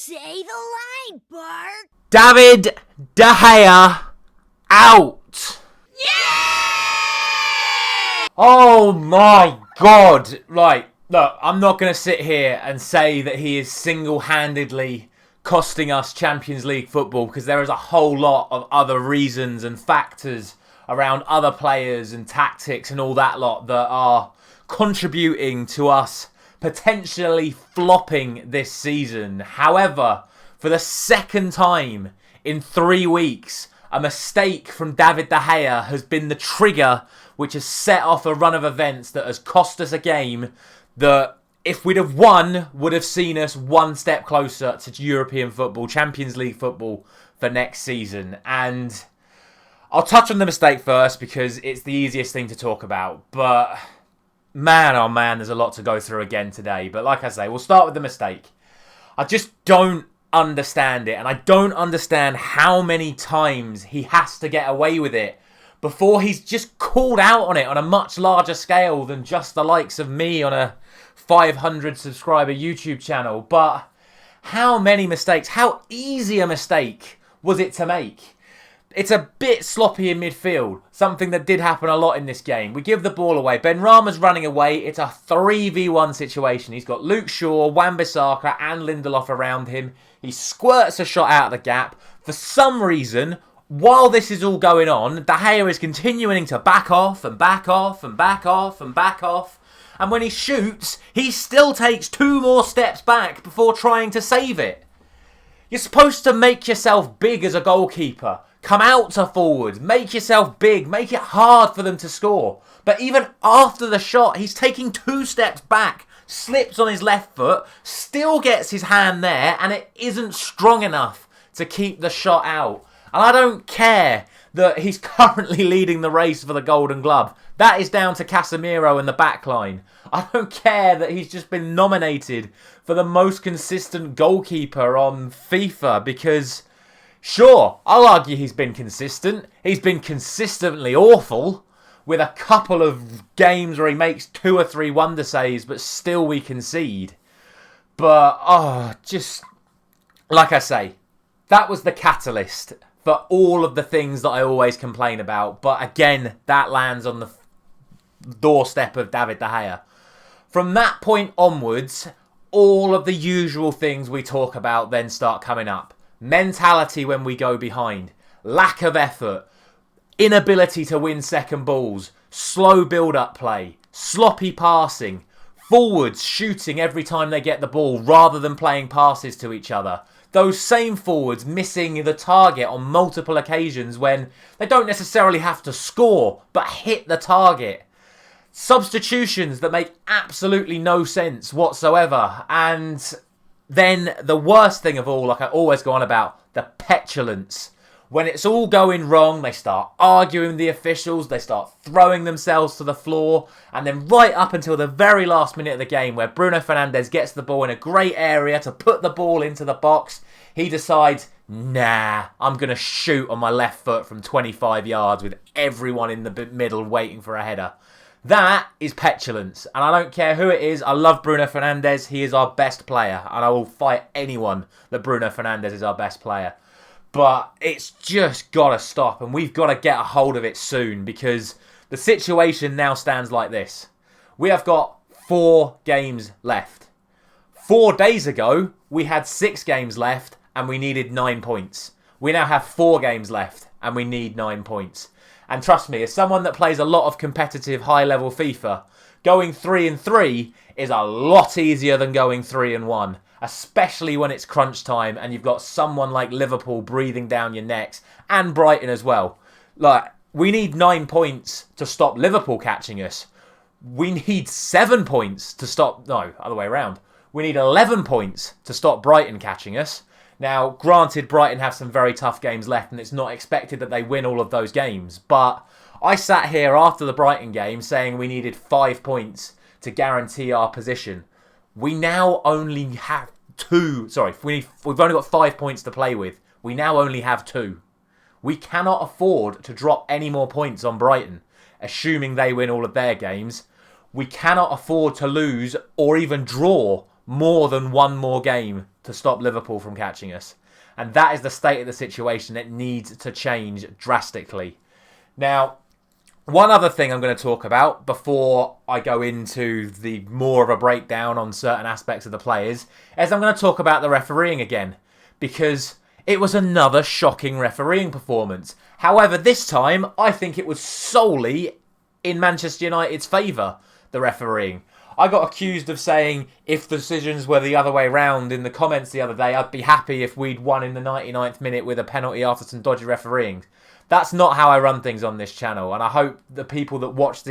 Say the line, Bart. David De Gea out. Yeah! Oh my God. Right, look, I'm not going to sit here and say that he is single-handedly costing us Champions League football, because there is a whole lot of other reasons and factors around other players and tactics and all that lot that are contributing to us potentially flopping this season. However, for the second time in 3 weeks, a mistake from David De Gea has been the trigger which has set off a run of events that has cost us a game that, if we'd have won, would have seen us one step closer to European football, Champions League football for next season. And I'll touch on the mistake first because it's the easiest thing to talk about. But man, oh man, there's a lot to go through again today. But like I say, we'll start with the mistake. I just don't understand it. And I don't understand how many times he has to get away with it before he's just called out on it on a much larger scale than just the likes of me on a 500 subscriber YouTube channel. But how many mistakes, how easy a mistake was it to make? It's a bit sloppy in midfield, something that did happen a lot in this game. We give the ball away. Benrahma's running away. It's a 3v1 situation. He's got Luke Shaw, Wan-Bissaka and Lindelof around him. He squirts a shot out of the gap. For some reason, while this is all going on, De Gea is continuing to back off and back off and back off and back off. And when he shoots, he still takes 2 more steps back before trying to save it. You're supposed to make yourself big as a goalkeeper. Come out to forwards, make yourself big, make it hard for them to score. But even after the shot, he's taking 2 steps back, slips on his left foot, still gets his hand there, and it isn't strong enough to keep the shot out. And I don't care that he's currently leading the race for the Golden Glove. That is down to Casemiro and the back line. I don't care that he's just been nominated for the most consistent goalkeeper on FIFA because, sure, I'll argue he's been consistent. He's been consistently awful with a couple of games where he makes 2 or 3 wonder saves, but still we concede. But, just like I say, that was the catalyst for all of the things that I always complain about. But again, that lands on the doorstep of David De Gea. From that point onwards, all of the usual things we talk about then start coming up. Mentality when we go behind, lack of effort, inability to win second balls, slow build-up play, sloppy passing, forwards shooting every time they get the ball rather than playing passes to each other. Those same forwards missing the target on multiple occasions when they don't necessarily have to score, but hit the target. Substitutions that make absolutely no sense whatsoever. And then the worst thing of all, like I always go on about, the petulance. When it's all going wrong, they start arguing with the officials, they start throwing themselves to the floor, and then right up until the very last minute of the game where Bruno Fernandes gets the ball in a great area to put the ball into the box, he decides, nah, I'm going to shoot on my left foot from 25 yards with everyone in the middle waiting for a header. That is petulance, and I don't care who it is. I love Bruno Fernandes. He is our best player, and I will fight anyone that Bruno Fernandes is our best player. But it's just got to stop, and we've got to get a hold of it soon, because the situation now stands like this. We have got 4 games left. 4 days ago, we had 6 games left, and we needed 9 points. We now have 4 games left, and we need 9 points. And trust me, as someone that plays a lot of competitive high-level FIFA, going 3-3 is a lot easier than going 3-1. Especially when it's crunch time and you've got someone like Liverpool breathing down your necks, and Brighton as well. Like, we need 9 points to stop Liverpool catching us. We need 7 points to stop... No, other way around. We need 11 points to stop Brighton catching us. Now, granted, Brighton have some very tough games left, and it's not expected that they win all of those games. But I sat here after the Brighton game saying we needed 5 points to guarantee our position. We now only have 2. Sorry, we've only got 5 points to play with. We now only have 2. We cannot afford to drop any more points on Brighton, assuming they win all of their games. We cannot afford to lose or even draw more than one more game to stop Liverpool from catching us. And that is the state of the situation. It needs to change drastically. Now, one other thing I'm going to talk about before I go into the more of a breakdown on certain aspects of the players is I'm going to talk about the refereeing again, because it was another shocking refereeing performance. However, this time I think it was solely in Manchester United's favour, the refereeing. I got accused of saying if the decisions were the other way round in the comments the other day, I'd be happy if we'd won in the 99th minute with a penalty after some dodgy refereeing. That's not how I run things on this channel, and I hope the people that watch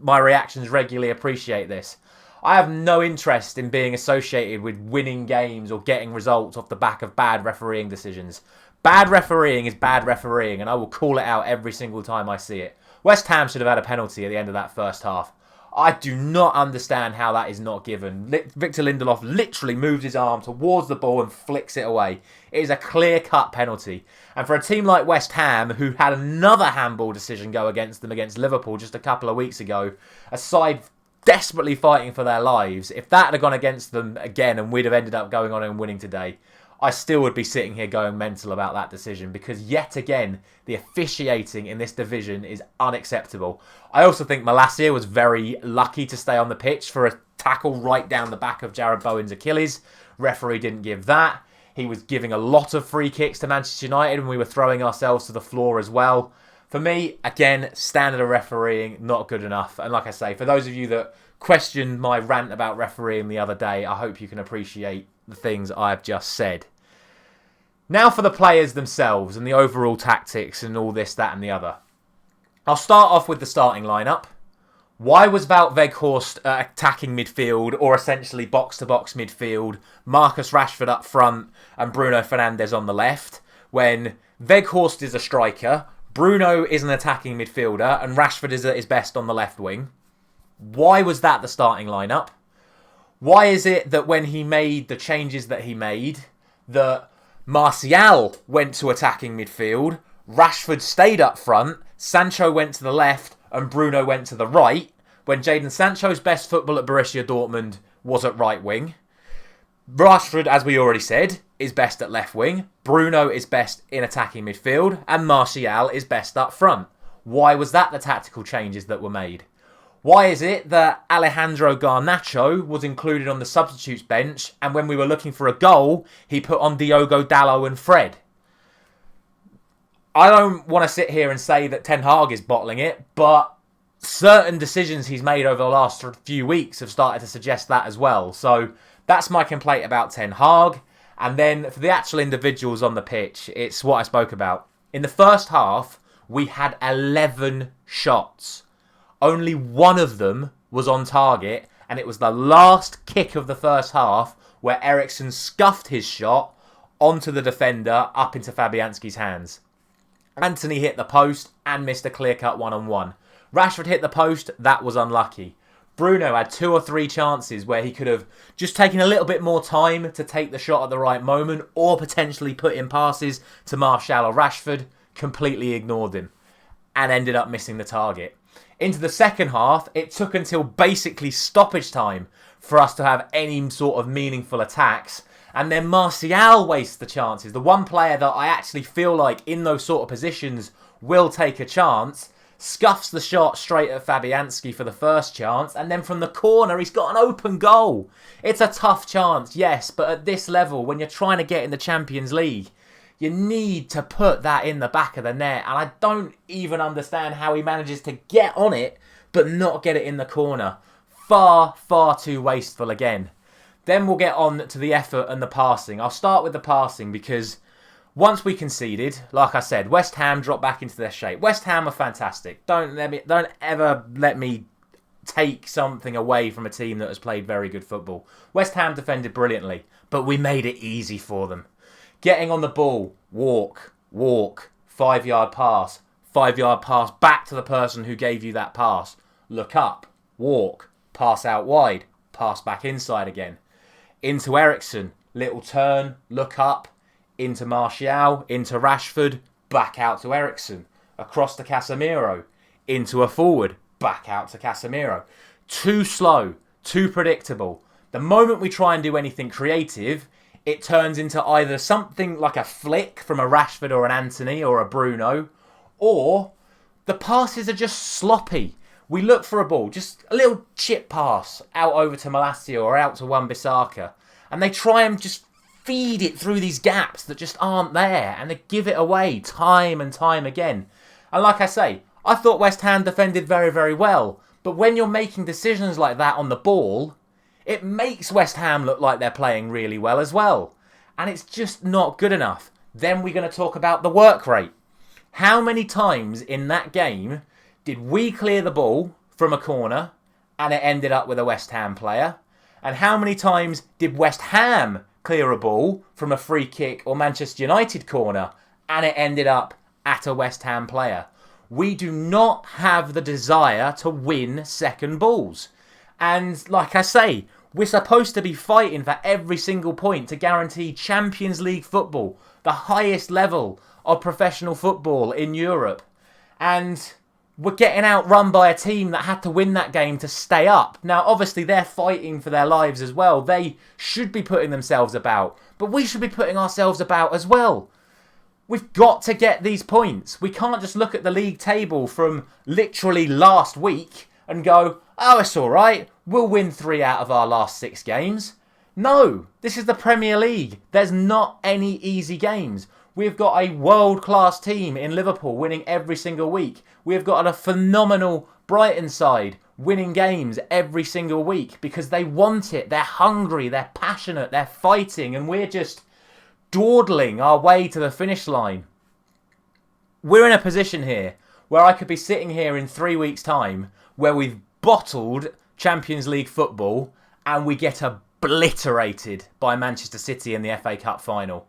my reactions regularly appreciate this. I have no interest in being associated with winning games or getting results off the back of bad refereeing decisions. Bad refereeing is bad refereeing, and I will call it out every single time I see it. West Ham should have had a penalty at the end of that first half. I do not understand how that is not given. Victor Lindelof literally moved his arm towards the ball and flicks it away. It is a clear-cut penalty. And for a team like West Ham, who had another handball decision go against them against Liverpool just a couple of weeks ago, a side desperately fighting for their lives, if that had gone against them again and we'd have ended up going on and winning today, I still would be sitting here going mental about that decision, because yet again, the officiating in this division is unacceptable. I also think Malacia was very lucky to stay on the pitch for a tackle right down the back of Jared Bowen's Achilles. Referee didn't give that. He was giving a lot of free kicks to Manchester United, and we were throwing ourselves to the floor as well. For me, again, standard of refereeing, not good enough. And like I say, for those of you that questioned my rant about refereeing the other day, I hope you can appreciate the things I've just said. Now for the players themselves and the overall tactics and all this, that and the other. I'll start off with the starting lineup. Why was Wout Weghorst attacking midfield, or essentially box-to-box midfield, Marcus Rashford up front and Bruno Fernandes on the left, when Weghorst is a striker, Bruno is an attacking midfielder, and Rashford is at his best on the left wing? Why was that the starting lineup? Why is it that when he made the changes that he made, that Martial went to attacking midfield, Rashford stayed up front, Sancho went to the left, and Bruno went to the right, when Jadon Sancho's best football at Borussia Dortmund was at right wing? Rashford, as we already said, is best at left wing, Bruno is best in attacking midfield, and Martial is best up front. Why was that the tactical changes that were made? Why is it that Alejandro Garnacho was included on the substitutes bench, and when we were looking for a goal, he put on Diogo Dalot and Fred? I don't want to sit here and say that Ten Haag is bottling it, but certain decisions he's made over the last few weeks have started to suggest that as well. So that's my complaint about Ten Haag. And then for the actual individuals on the pitch, it's what I spoke about. In the first half, we had 11 shots. Only one of them was on target, and it was the last kick of the first half where Eriksen scuffed his shot onto the defender up into Fabianski's hands. Antony hit the post and missed a clear-cut one-on-one. Rashford hit the post, that was unlucky. Bruno had 2 or 3 chances where he could have just taken a little bit more time to take the shot at the right moment, or potentially put in passes to Martial or Rashford, completely ignored him and ended up missing the target. Into the second half, it took until basically stoppage time for us to have any sort of meaningful attacks. And then Martial wastes the chances. The one player that I actually feel like in those sort of positions will take a chance, scuffs the shot straight at Fabianski for the first chance, and then from the corner he's got an open goal. It's a tough chance, yes, but at this level, when you're trying to get in the Champions League, you need to put that in the back of the net. And I don't even understand how he manages to get on it, but not get it in the corner. Far, far too wasteful again. Then we'll get on to the effort and the passing. I'll start with the passing because once we conceded, like I said, West Ham dropped back into their shape. West Ham are fantastic. Don't ever let me take something away from a team that has played very good football. West Ham defended brilliantly, but we made it easy for them. Getting on the ball, walk, 5-yard pass, 5-yard pass back to the person who gave you that pass. Look up, walk, pass out wide, pass back inside again. Into Eriksen, little turn, look up, into Martial, into Rashford, back out to Eriksen. Across to Casemiro, into a forward, back out to Casemiro. Too slow, too predictable. The moment we try and do anything creative, it turns into either something like a flick from a Rashford or an Antony or a Bruno, or the passes are just sloppy. We look for a ball, just a little chip pass out over to Malacia or out to Wan-Bissaka, and they try and just feed it through these gaps that just aren't there, and they give it away time and time again. And like I say, I thought West Ham defended very, very well, but when you're making decisions like that on the ball, it makes West Ham look like they're playing really well as well. And it's just not good enough. Then we're going to talk about the work rate. How many times in that game did we clear the ball from a corner and it ended up with a West Ham player? And how many times did West Ham clear a ball from a free kick or Manchester United corner and it ended up at a West Ham player? We do not have the desire to win second balls. And like I say, we're supposed to be fighting for every single point to guarantee Champions League football, the highest level of professional football in Europe. And we're getting outrun by a team that had to win that game to stay up. Now, obviously, they're fighting for their lives as well. They should be putting themselves about, but we should be putting ourselves about as well. We've got to get these points. We can't just look at the league table from literally last week and go, oh, it's all right, we'll win 3 out of our last 6 games. No, this is the Premier League. There's not any easy games. We've got a world-class team in Liverpool winning every single week. We've got a phenomenal Brighton side winning games every single week because they want it. They're hungry, they're passionate, they're fighting, and we're just dawdling our way to the finish line. We're in a position here where I could be sitting here in 3 weeks' time where we've bottled Champions League football and we get obliterated by Manchester City in the FA Cup final.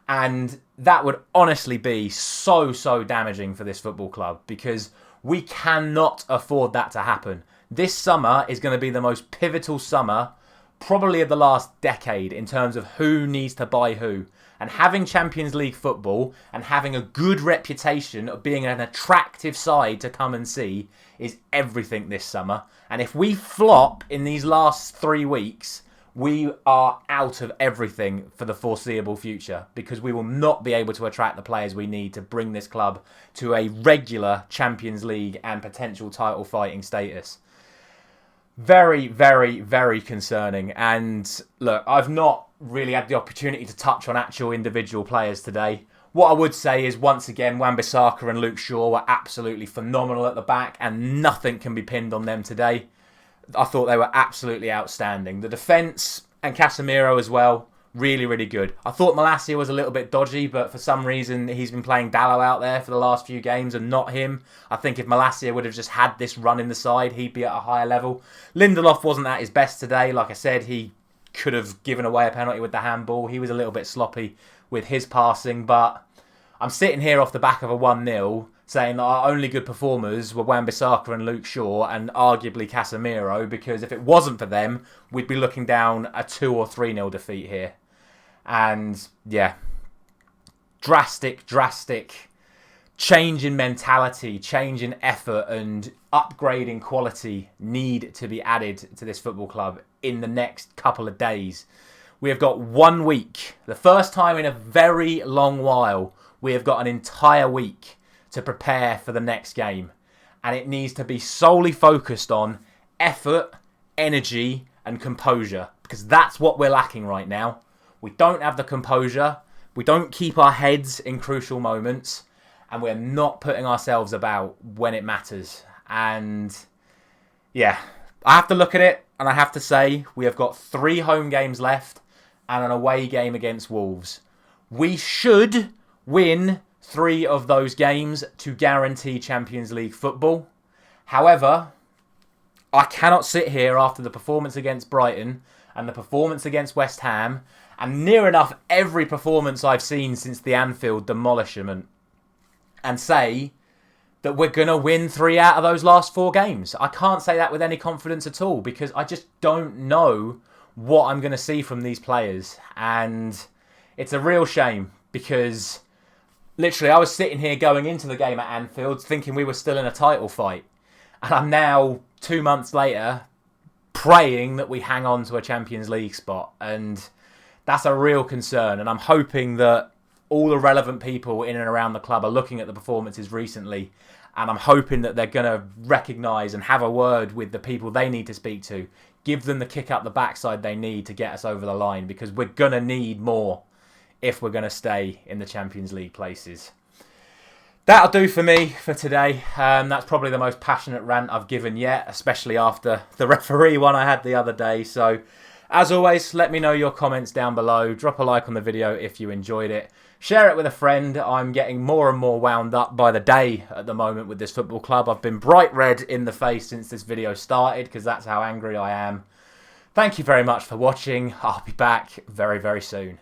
And that would honestly be so damaging for this football club because we cannot afford that to happen. This summer is going to be the most pivotal summer probably of the last decade in terms of who needs to buy who. And having Champions League football and having a good reputation of being an attractive side to come and see is everything this summer. And if we flop in these last 3 weeks, we are out of everything for the foreseeable future because we will not be able to attract the players we need to bring this club to a regular Champions League and potential title fighting status. Very, very concerning. And look, I've not really had the opportunity to touch on actual individual players today. What I would say is, once again, Wan-Bissaka and Luke Shaw were absolutely phenomenal at the back and nothing can be pinned on them today. I thought they were absolutely outstanding. The defence and Casemiro as well, really good. I thought Malacia was a little bit dodgy, but for some reason he's been playing Dalot out there for the last few games and not him. I think if Malacia would have just had this run in the side, he'd be at a higher level. Lindelof wasn't at his best today. Like I said, he could have given away a penalty with the handball. He was a little bit sloppy with his passing, but I'm sitting here off the back of a 1-0 saying that our only good performers were Wan-Bissaka and Luke Shaw and arguably Casemiro, because if it wasn't for them, we'd be looking down a 2 or 3-0 defeat here. And yeah, drastic change in mentality, change in effort and upgrading quality need to be added to this football club in the next couple of days. We have got 1 week, the first time in a very long while, we have got an entire week to prepare for the next game. And it needs to be solely focused on effort, energy and composure, because that's what we're lacking right now. We don't have the composure, we don't keep our heads in crucial moments, and we're not putting ourselves about when it matters. And yeah, I have to look at it and I have to say we have got 3 home games left and an away game against Wolves. We should win 3 of those games to guarantee Champions League football. However, I cannot sit here after the performance against Brighton and the performance against West Ham and near enough every performance I've seen since the Anfield demolishment and say that we're going to win 3 out of those last 4 games. I can't say that with any confidence at all because I just don't know what I'm going to see from these players. And it's a real shame because literally I was sitting here going into the game at Anfield thinking we were still in a title fight. And I'm now 2 months later praying that we hang on to a Champions League spot. And that's a real concern. And I'm hoping that all the relevant people in and around the club are looking at the performances recently, and I'm hoping that they're going to recognise and have a word with the people they need to speak to, give them the kick up the backside they need to get us over the line, because we're going to need more if we're going to stay in the Champions League places. That'll do for me for today. That's probably the most passionate rant I've given yet, especially after the referee one I had the other day. So, as always, let me know your comments down below. Drop a like on the video if you enjoyed it. Share it with a friend. I'm getting more and more wound up by the day at the moment with this football club. I've been bright red in the face since this video started, because that's how angry I am. Thank you very much for watching. I'll be back very, very soon.